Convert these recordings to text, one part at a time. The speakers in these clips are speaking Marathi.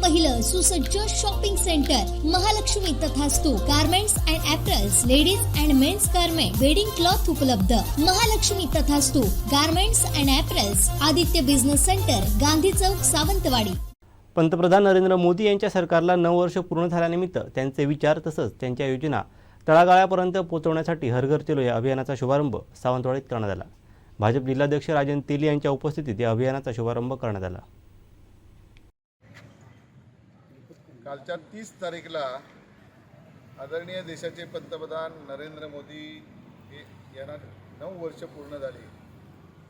पहिलं सुसज्ज shopping centre Mahalakshmi Tathastu garments and apparels, ladies and men's garment, wedding cloth उपलब्ध. Mahalakshmi Tathastu garments and apparels, Aditya business centre, Gandhi Chowk, Sawantwadi. पंतप्रधान नरेंद्र मोदी यांच्या सरकारला 9 वर्ष पूर्ण झाल्यानिमित्त त्यांचे विचार तसंच त्यांच्या योजना तळागाळापर्यंत पोहोचवण्यासाठी हर घर चलो या अभियानाचा शुभारंभ सावंतवाडीत करण्यात आला. भाजप जिल्हाध्यक्ष राजन तेली यांच्या उपस्थितीत या अभियानाचा शुभारंभ करण्यात आला. कालच्या 30 तारीखला आदरणीय देशाचे पंतप्रधान नरेंद्र मोदी यांना 9 वर्ष पूर्ण झाली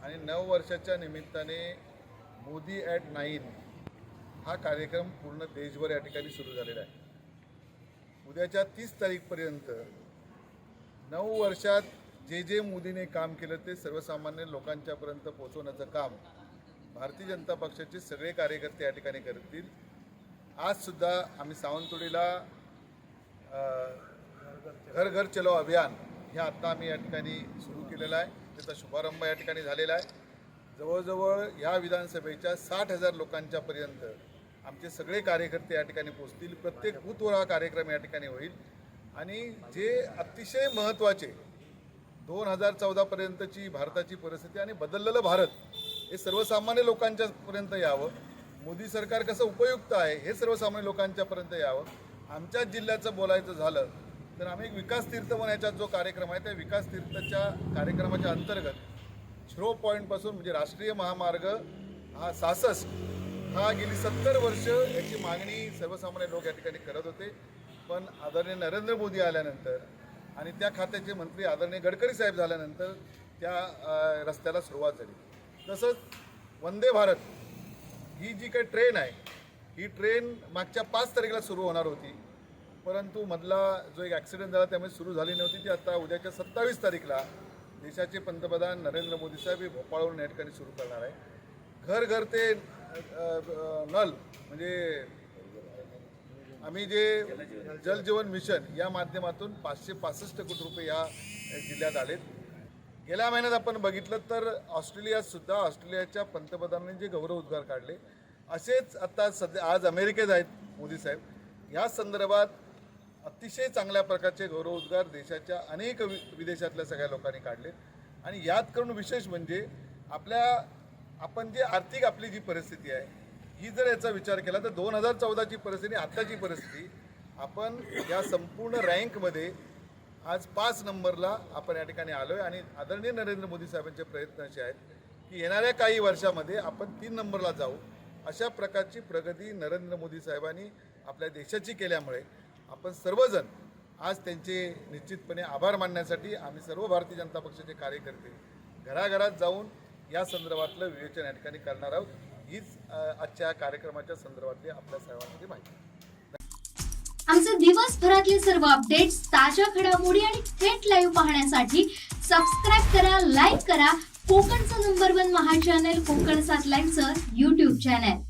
आणि 9 वर्षाच्या निमित्ताने मोदी ॲट 9 हा कार्यक्रम पूर्ण देशभर या ठिकाणी सुरू झालेला आहे. उद्याच्या 30 तारीखपर्यंत 9 वर्षात जे मोदीने काम केलं ते सर्वसामान्य लोकांच्यापर्यंत पोहोचवण्याचं काम भारतीय जनता पक्षाचे सगळे कार्यकर्ते या ठिकाणी करतील. आजसुद्धा आम्ही सावंतवाडीला घर घर चलो अभियान हे आता आम्ही या ठिकाणी सुरू केलेलं आहे. त्याचा शुभारंभ या ठिकाणी झालेला आहे. जवळजवळ या विधानसभेच्या 60,000 लोकांच्यापर्यंत आमचे सगळे कार्यकर्ते या ठिकाणी पोहोचतील. प्रत्येक बूथवर हा कार्यक्रम या ठिकाणी होईल आणि जे अतिशय महत्त्वाचे 2014पर्यंतची भारताची परिस्थिती आणि बदललेलं भारत हे सर्वसामान्य लोकांच्यापर्यंत यावं, मोदी सरकार कसं उपयुक्त आहे हे सर्वसामान्य लोकांच्यापर्यंत यावं. आमच्याच जिल्ह्याचं बोलायचं झालं तर आम्ही एक विकास तीर्थ म्हणायचा जो कार्यक्रम आहे त्या विकास तीर्थच्या कार्यक्रमाच्या अंतर्गत झिरो पॉईंटपासून म्हणजे राष्ट्रीय महामार्ग हा 66 हा गेली 70 वर्ष याची मागणी सर्वसामान्य लोक या ठिकाणी करत होते. पण आदरणीय नरेंद्र मोदी आल्यानंतर आणि त्या खात्याचे मंत्री आदरणीय गडकरी साहेब झाल्यानंतर त्या रस्त्याला सुरुवात झाली. तसंच वंदे भारत ही जी काही ट्रेन आहे ही ट्रेन मागच्या 5 तारखेला सुरू होणार होती, परंतु मधला जो एक ॲक्सिडेंट झाला त्यामुळे सुरू झाली नव्हती. ती आता उद्याच्या 27 तारीखला देशाचे पंतप्रधान नरेंद्र मोदी साहेब हे भोपाळहून या ठिकाणी सुरू करणार आहे. घर घर ते नल म्हणजे आम्ही जे जल जीवन मिशन या माध्यमातून 565 कोटी रुपये या जिल्ह्यात आलेत. गेल्या महिन्यात आपण बघितलं तर ऑस्ट्रेलियाच्या पंतप्रधानांनी जे गौरव उद्गार काढले असेच आता सध्या आज अमेरिकेत आहेत मोदी साहेब. या संदर्भात अतिशय चांगल्या प्रकारचे गौरव उद्गार देशाच्या अनेक विदेशातल्या सगळ्या लोकांनी काढले आणि यात करून विशेष म्हणजे आपण जे आर्थिक आपली जी परिस्थिती आहे ही जर याचा विचार केला तर 2014ची परिस्थिती आत्ताची परिस्थिती आपण या संपूर्ण रँकमध्ये आज 5 नंबरला आपण या ठिकाणी आलो आहे. आणि आदरणीय नरेंद्र मोदी साहेबांचे प्रयत्न असे आहेत की येणाऱ्या काही वर्षामध्ये आपण 3 नंबरला जाऊ. अशा प्रकारची प्रगती नरेंद्र मोदी साहेबांनी आपल्या देशाची केल्यामुळे आपण सर्वजण आज त्यांचे निश्चितपणे आभार मानण्यासाठी आम्ही सर्व भारतीय जनता पक्षाचे कार्यकर्ते घराघरात जाऊन या संदर्भातलं विवेचन या ठिकाणी करणार आहोत. हीच आजच्या कार्यक्रमाच्या संदर्भातली आपल्या सर्वांची माहिती. आमचे दिवसभरातले सर्व अपडेट्स, ताज्या घडामोडी आणि थेट लाईव्ह पाहण्यासाठी सबस्क्राईब करा, लाईक करा कोकणचं नंबर 1 महा चॅनल कोकण 7 लाईव्हचं YouTube चॅनल.